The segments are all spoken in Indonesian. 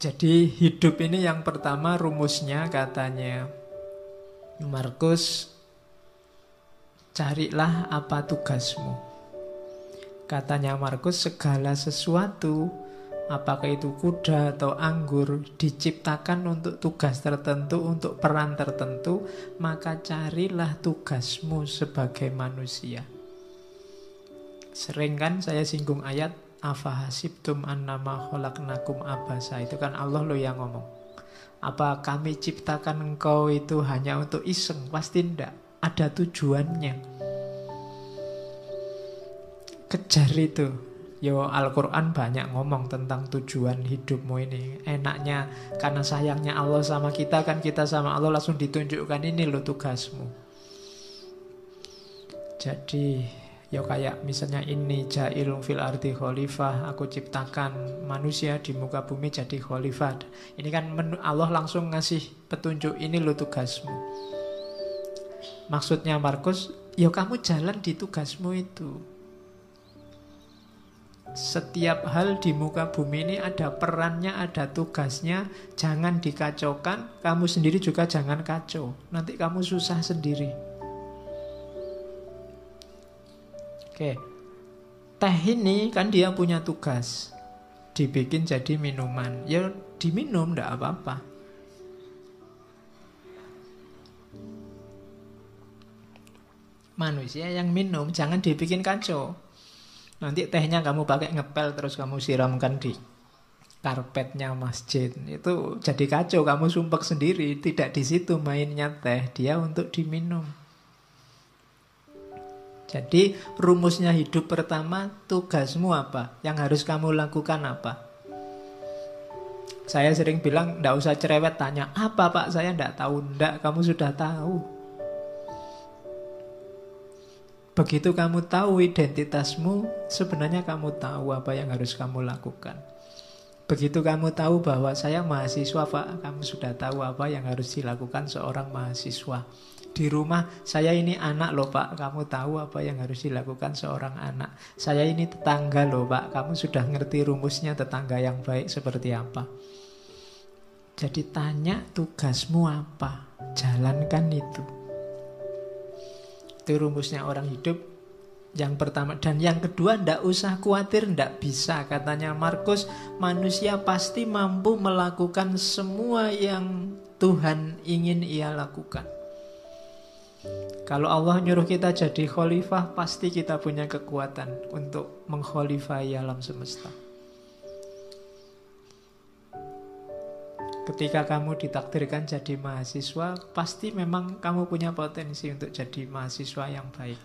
Jadi hidup ini yang pertama rumusnya katanya Markus, carilah apa tugasmu. Katanya Markus, segala sesuatu, apakah itu kuda atau anggur, diciptakan untuk tugas tertentu, untuk peran tertentu, maka carilah tugasmu sebagai manusia. Sering kan saya singgung ayat afahasibtum annama khalaqnakum abasa. Itu kan Allah lo yang ngomong. Apa kami ciptakan engkau itu hanya untuk iseng? Pasti enggak. Ada tujuannya. Kejar itu. Yo, Al-Quran banyak ngomong tentang tujuan hidupmu ini. Enaknya karena sayangnya Allah sama kita, kan kita sama Allah langsung ditunjukkan, ini lo tugasmu. Jadi ya kayak misalnya ini ja'ilun fil ardi khalifah, aku ciptakan manusia di muka bumi jadi khalifah. Ini kan Allah langsung ngasih petunjuk, ini lo tugasmu. Maksudnya Markus, ya kamu jalan di tugasmu itu. Setiap hal di muka bumi ini ada perannya, ada tugasnya. Jangan dikacaukan, kamu sendiri juga jangan kacau. Nanti kamu susah sendiri. Oke, teh ini kan dia punya tugas, dibikin jadi minuman. Ya diminum, ndak apa-apa. Manusia yang minum, jangan dibikin kacau. Nanti tehnya kamu pakai ngepel, terus kamu siramkan di karpetnya masjid. Itu jadi kacau, kamu sumpek sendiri. Tidak di situ mainnya teh, dia untuk diminum. Jadi rumusnya hidup pertama, tugasmu apa? Yang harus kamu lakukan apa? Saya sering bilang, nggak usah cerewet tanya, apa Pak? Saya nggak tahu. Nggak, kamu sudah tahu. Begitu kamu tahu identitasmu, sebenarnya kamu tahu apa yang harus kamu lakukan. Begitu kamu tahu bahwa saya mahasiswa Pak, kamu sudah tahu apa yang harus dilakukan seorang mahasiswa. Di rumah, saya ini anak loh Pak, kamu tahu apa yang harus dilakukan seorang anak. Saya ini tetangga loh Pak, kamu sudah ngerti rumusnya tetangga yang baik seperti apa. Jadi tanya tugasmu apa, jalankan itu. Itu rumusnya orang hidup yang pertama. Dan yang kedua, ndak usah khawatir, ndak bisa. Katanya Markus, manusia pasti mampu melakukan semua yang Tuhan ingin ia lakukan. Kalau Allah nyuruh kita jadi khalifah, pasti kita punya kekuatan untuk mengkhalifahi alam semesta. Ketika kamu ditakdirkan jadi mahasiswa, pasti memang kamu punya potensi untuk jadi mahasiswa yang baik.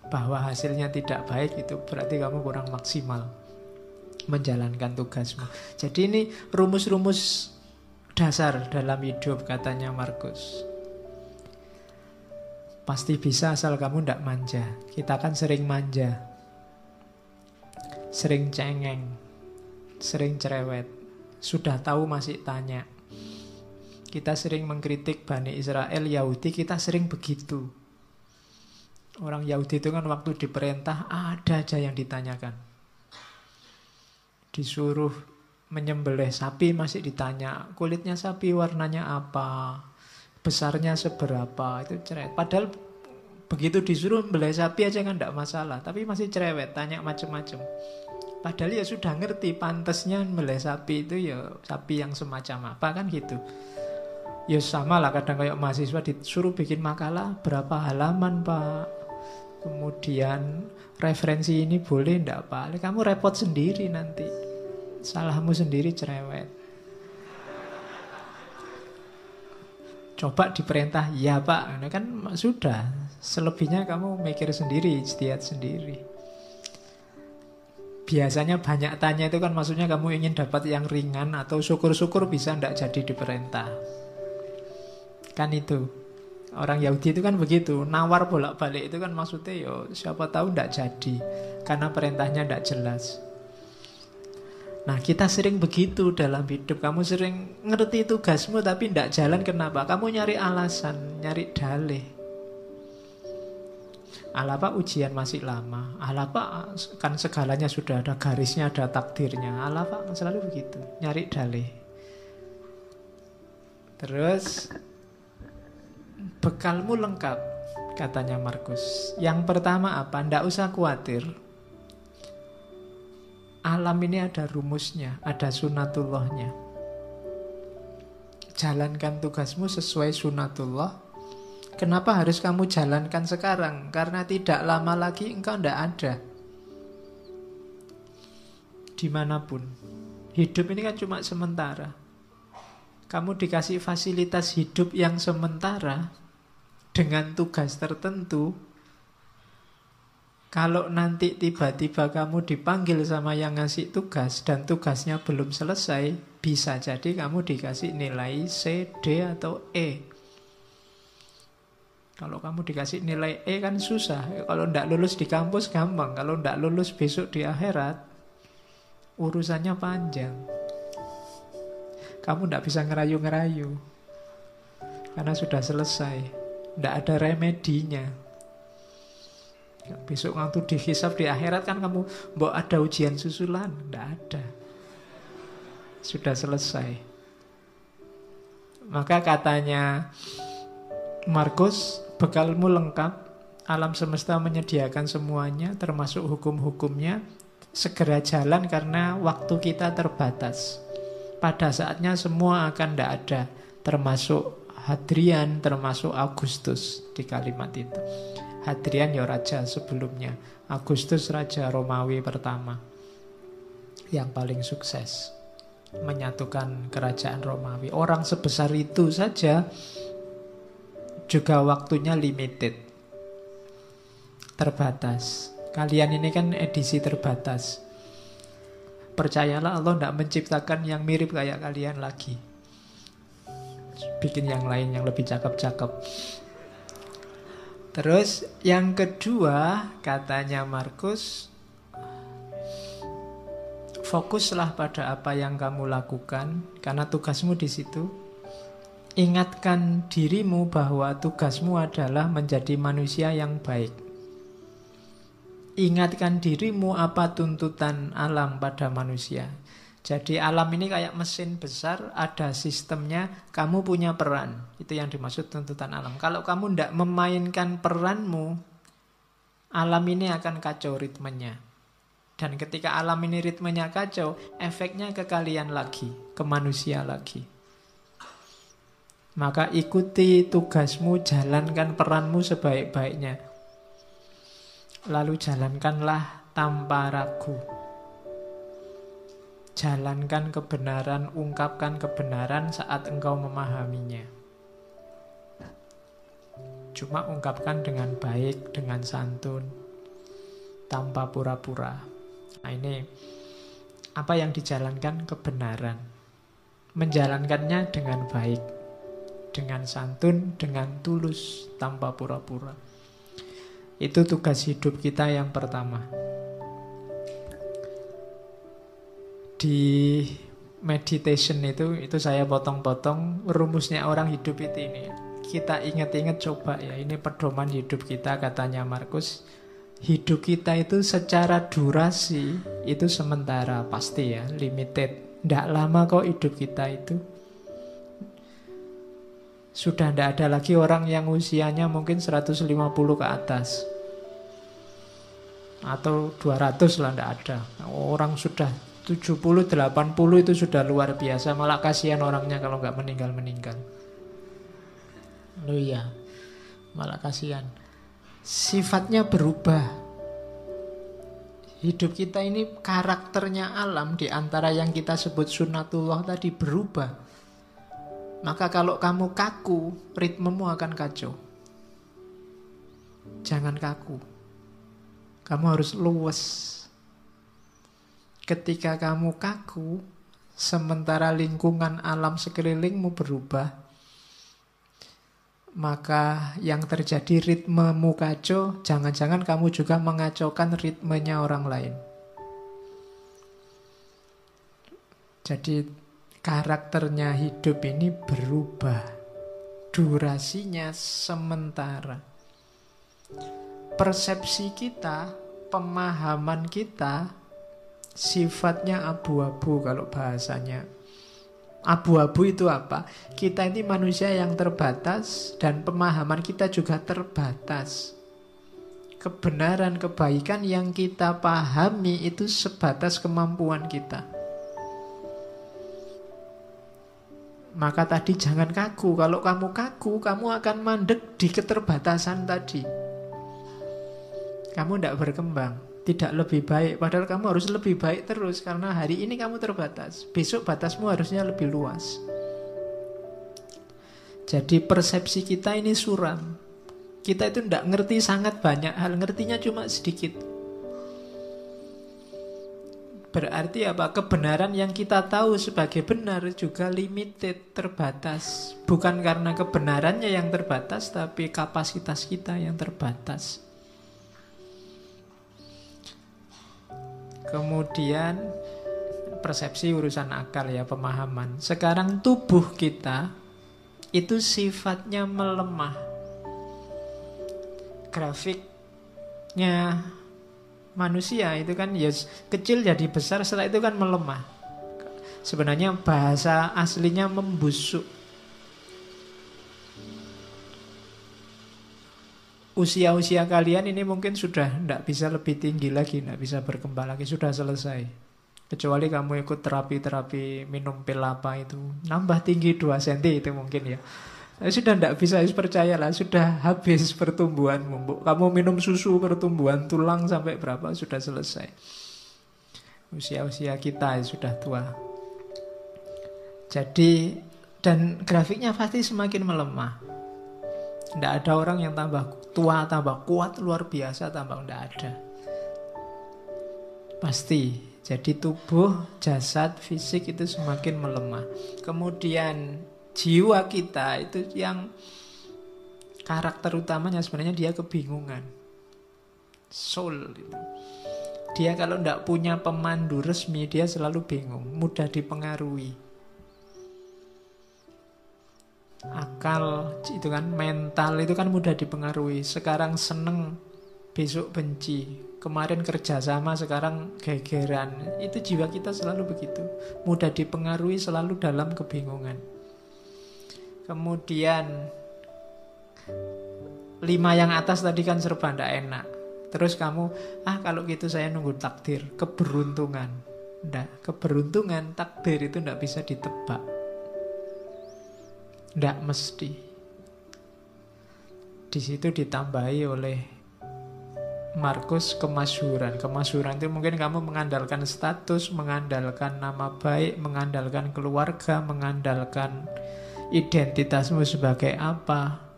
Bahwa hasilnya tidak baik, itu berarti kamu kurang maksimal menjalankan tugasmu. Jadi ini rumus-rumus dasar dalam hidup, katanya Markus. Pasti bisa asal kamu tidak manja. Kita kan sering manja, sering cengeng, sering cerewet. Sudah tahu masih tanya. Kita sering mengkritik Bani Israel, Yahudi, kita sering begitu. Orang Yahudi itu kan waktu diperintah ada aja yang ditanyakan. Disuruh menyembelih sapi masih ditanya, kulitnya sapi warnanya apa, besarnya seberapa, itu cerewet. Padahal begitu disuruh membelih sapi aja kan tidak masalah, tapi masih cerewet, tanya macam-macam. Padahal ya sudah ngerti pantasnya membelih sapi itu ya sapi yang semacam apa, kan gitu. Ya sama lah, kadang kayak mahasiswa disuruh bikin makalah berapa halaman Pak, kemudian referensi ini boleh enggak Pak, kamu repot sendiri nanti, salahmu sendiri, cerewet. Coba diperintah ya Pak, nah, kan sudah, selebihnya kamu mikir sendiri, ijtihad sendiri. Biasanya banyak tanya itu kan maksudnya kamu ingin dapat yang ringan, atau syukur-syukur bisa ndak jadi diperintah. Kan itu. Orang Yahudi itu kan begitu, nawar bolak-balik itu kan maksudnya yo siapa tahu ndak jadi karena perintahnya ndak jelas. Nah, kita sering begitu dalam hidup. Kamu sering ngerti tugasmu tapi ndak jalan, kenapa? Kamu nyari alasan, nyari dalih. Alah Pak, ujian masih lama. Alah Pak, kan segalanya sudah ada garisnya, ada takdirnya. Alah Pak, selalu begitu, nyari dalih. Terus bekalmu lengkap, katanya Markus. Yang pertama apa? Nggak usah khawatir. Alam ini ada rumusnya, ada sunatullahnya. Jalankan tugasmu sesuai sunatullah. Kenapa harus kamu jalankan sekarang? Karena tidak lama lagi engkau ndak ada. Dimanapun. Hidup ini kan cuma sementara. Kamu dikasih fasilitas hidup yang sementara dengan tugas tertentu. Kalau nanti tiba-tiba kamu dipanggil sama yang ngasih tugas dan tugasnya belum selesai, bisa jadi kamu dikasih nilai C, D, atau E. Kalau kamu dikasih nilai E kan susah. Kalau ndak lulus di kampus gampang. Kalau ndak lulus besok di akhirat, urusannya panjang. Kamu ndak bisa ngerayu-ngerayu karena sudah selesai. Ndak ada remedinya. Besok waktu dihisab di akhirat kan kamu mbok ada ujian susulan. Ndak ada. Sudah selesai. Maka katanya Markus, bekalmu lengkap. Alam semesta menyediakan semuanya, termasuk hukum-hukumnya. Segera jalan karena waktu kita terbatas. Pada saatnya semua akan tidak ada, termasuk Hadrian, termasuk Augustus di kalimat itu. Hadrian ya raja sebelumnya, Augustus raja Romawi pertama yang paling sukses menyatukan kerajaan Romawi. Orang sebesar itu saja juga waktunya limited, terbatas. Kalian ini kan edisi terbatas. Percayalah Allah tidak menciptakan yang mirip kayak kalian lagi. Bikin yang lain yang lebih cakep-cakep. Terus yang kedua, katanya Markus, fokuslah pada apa yang kamu lakukan karena tugasmu di situ. Ingatkan dirimu bahwa tugasmu adalah menjadi manusia yang baik. Ingatkan dirimu apa tuntutan alam pada manusia. Jadi alam ini kayak mesin besar, ada sistemnya, kamu punya peran. Itu yang dimaksud tuntutan alam. Kalau kamu tidak memainkan peranmu, alam ini akan kacau ritmenya. Dan ketika alam ini ritmenya kacau, efeknya ke kalian lagi, ke manusia lagi. Maka ikuti tugasmu, jalankan peranmu sebaik-baiknya. Lalu jalankanlah tanpa ragu. Jalankan kebenaran, ungkapkan kebenaran saat engkau memahaminya. Cuma ungkapkan dengan baik, dengan santun, tanpa pura-pura. Nah ini apa yang dijalankan? Kebenaran. Menjalankannya dengan baik, dengan santun, dengan tulus, tanpa pura-pura. Itu tugas hidup kita yang pertama. Di meditation itu saya potong-potong rumusnya orang hidup itu ini. Kita ingat-ingat coba ya, ini pedoman hidup kita katanya Markus. Hidup kita itu secara durasi itu sementara pasti ya, limited. Tidak lama kok hidup kita itu. Sudah tidak ada lagi orang yang usianya mungkin 150 ke atas. Atau 200 lah, tidak ada. Orang sudah 70, 80 itu sudah luar biasa. Malah kasihan orangnya kalau nggak meninggal-meninggal. Loh iya, malah kasihan. Sifatnya berubah. Hidup kita ini karakternya alam di antara yang kita sebut sunatullah tadi berubah. Maka kalau kamu kaku, ritmemu akan kacau. Jangan kaku. Kamu harus luwes. Ketika kamu kaku, sementara lingkungan alam sekelilingmu berubah, maka yang terjadi ritmemu kacau, jangan-jangan kamu juga mengacaukan ritmenya orang lain. Jadi karakternya hidup ini berubah. Durasinya sementara. Persepsi kita, pemahaman kita, sifatnya abu-abu kalau bahasanya Abu-abu itu apa? Kita ini manusia yang terbatas dan pemahaman kita juga terbatas. Kebenaran, kebaikan yang kita pahami itu sebatas kemampuan kita. Maka tadi jangan kaku. Kalau kamu kaku, kamu akan mandek di keterbatasan tadi. Kamu tidak berkembang, tidak lebih baik. Padahal kamu harus lebih baik terus. Karena hari ini kamu terbatas, besok batasmu harusnya lebih luas. Jadi persepsi kita ini suram. Kita itu tidak ngerti sangat banyak hal, ngertinya cuma sedikit. Berarti apa? Kebenaran yang kita tahu sebagai benar juga limited, terbatas. Bukan karena kebenarannya yang terbatas, tapi kapasitas kita yang terbatas. Kemudian persepsi urusan akal ya, pemahaman. Sekarang tubuh kita itu sifatnya melemah. Grafiknya manusia itu kan ya kecil jadi besar, setelah itu kan melemah. Sebenarnya bahasa aslinya membusuk. Usia-usia kalian ini mungkin sudah tidak bisa lebih tinggi lagi, tidak bisa berkembang lagi, sudah selesai. Kecuali kamu ikut terapi-terapi minum pil apa itu, nambah tinggi 2 cm itu mungkin ya. Sudah tidak bisa, percayalah, sudah habis pertumbuhanmu. Kamu minum susu pertumbuhan tulang sampai berapa, sudah selesai. Usia-usia kita sudah tua. Jadi, dan grafiknya pasti semakin melemah. Tidak ada orang yang tambah tua, tambah kuat, luar biasa, tambah tidak ada. Pasti. Jadi tubuh, jasad, fisik itu semakin melemah. Kemudian jiwa kita itu yang karakter utamanya sebenarnya dia kebingungan. Soul itu. Dia kalau tidak punya pemandu resmi, dia selalu bingung, mudah dipengaruhi. Akal itu kan, mental itu kan mudah dipengaruhi. Sekarang seneng, besok benci. Kemarin kerjasama, sekarang gegeran. Itu jiwa kita selalu begitu, mudah dipengaruhi, selalu dalam kebingungan. Kemudian 5 yang atas tadi kan serba tidak enak. Terus kamu, kalau gitu saya nunggu takdir, keberuntungan. Tidak, keberuntungan, takdir itu tidak bisa ditebak. Tidak mesti. Di situ ditambahi oleh Markus kemasyhuran. Kemasyhuran itu mungkin kamu mengandalkan status, mengandalkan nama baik, mengandalkan keluarga, mengandalkan identitasmu sebagai apa.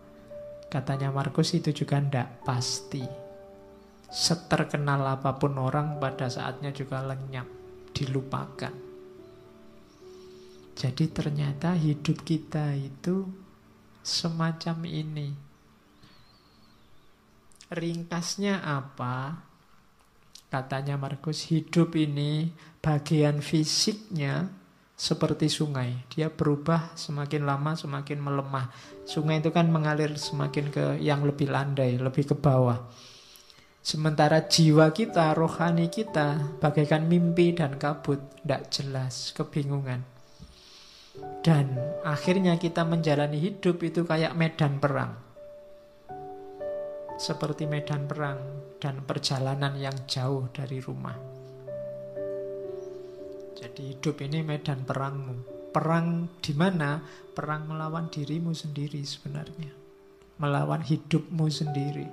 Katanya Markus itu juga tidak pasti. Seterkenal apapun orang, pada saatnya juga lenyap, dilupakan. Jadi ternyata hidup kita itu semacam ini. Ringkasnya apa? Katanya Markus, hidup ini bagian fisiknya seperti sungai. Dia berubah semakin lama semakin melemah. Sungai itu kan mengalir semakin ke yang lebih landai, lebih ke bawah. Sementara jiwa kita, rohani kita bagaikan mimpi dan kabut, tidak jelas, kebingungan. Dan akhirnya kita menjalani hidup itu kayak medan perang. Seperti medan perang dan perjalanan yang jauh dari rumah. Jadi hidup ini medan perangmu. Perang di mana? Perang melawan dirimu sendiri sebenarnya. Melawan hidupmu sendiri.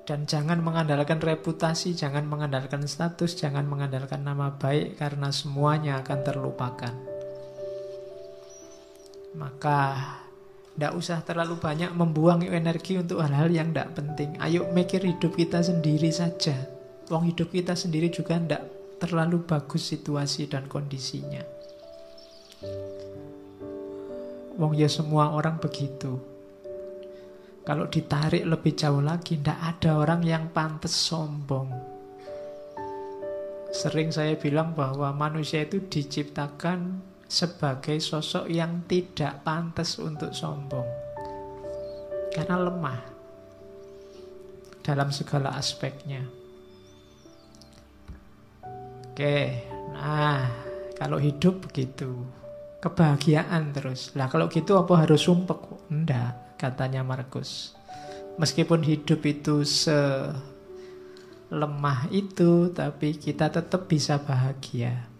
Dan jangan mengandalkan reputasi, jangan mengandalkan status, jangan mengandalkan nama baik, karena semuanya akan terlupakan. Maka tidak usah terlalu banyak membuang energi untuk hal-hal yang tidak penting. Ayo mikir hidup kita sendiri saja. Wong hidup kita sendiri juga tidak terlalu bagus situasi dan kondisinya. Wong ya semua orang begitu. Kalau ditarik lebih jauh lagi, tidak ada orang yang pantas sombong. Sering saya bilang bahwa manusia itu diciptakan sebagai sosok yang tidak pantas untuk sombong. Karena lemah dalam segala aspeknya. Oke, nah Kalau hidup begitu. Kebahagiaan terus. Lah kalau gitu apa harus sumpek? Enggak, katanya Markus. Meskipun hidup itu selemah itu, tapi kita tetap bisa bahagia.